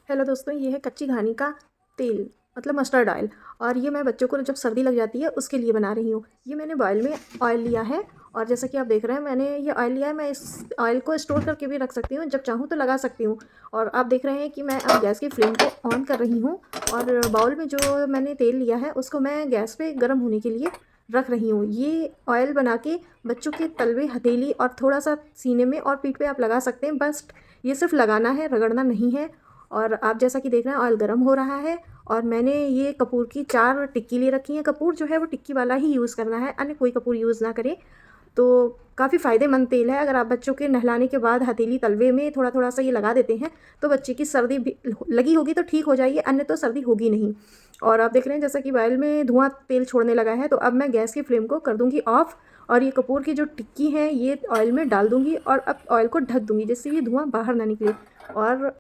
Hello दोस्तों, ये है कच्ची घानी का तेल मतलब मस्टर्ड ऑयल। और ये मैं बच्चों को जब सर्दी लग जाती है उसके लिए बना रही हूँ। ये मैंने बॉयल में ऑयल लिया है और जैसा कि आप देख रहे हैं मैंने ये ऑयल लिया है। मैं इस ऑयल को स्टोर करके भी रख सकती हूँ, जब चाहूँ तो लगा सकती हूँ। और आप देख रहे हैं कि मैं अब गैस की फ्लेम को ऑन कर रही हूँ और बाउल में जो मैंने तेल लिया है उसको मैं गैस पे गर्म होने के लिए रख रही हूँ। ये ऑयल बना के बच्चों के तलवे, हथेली और थोड़ा सा सीने में और पीठ पे आप लगा सकते हैं। बस ये सिर्फ लगाना है, रगड़ना नहीं है। और आप जैसा कि देख रहे हैं ऑयल गर्म हो रहा है और मैंने ये कपूर की 4 टिक्की ले रखी हैं। कपूर जो है वो टिक्की वाला ही यूज़ करना है, अन्य कोई कपूर यूज़ ना करें। तो काफ़ी फ़ायदेमंद तेल है। अगर आप बच्चों के नहलाने के बाद हथेली तलवे में थोड़ा थोड़ा सा ये लगा देते हैं तो बच्चे की सर्दी भी लगी होगी तो ठीक हो जाएगी, अन्य तो सर्दी होगी नहीं। और आप देख रहे हैं जैसा कि ऑयल में धुआं तेल छोड़ने लगा है, तो अब मैं गैस की फ्लेम को कर दूँगी ऑफ़ और ये कपूर की जो टिक्की है ये ऑयल में डाल दूँगी और अब ऑयल को ढक दूँगी जिससे ये धुआं बाहर ना निकले। और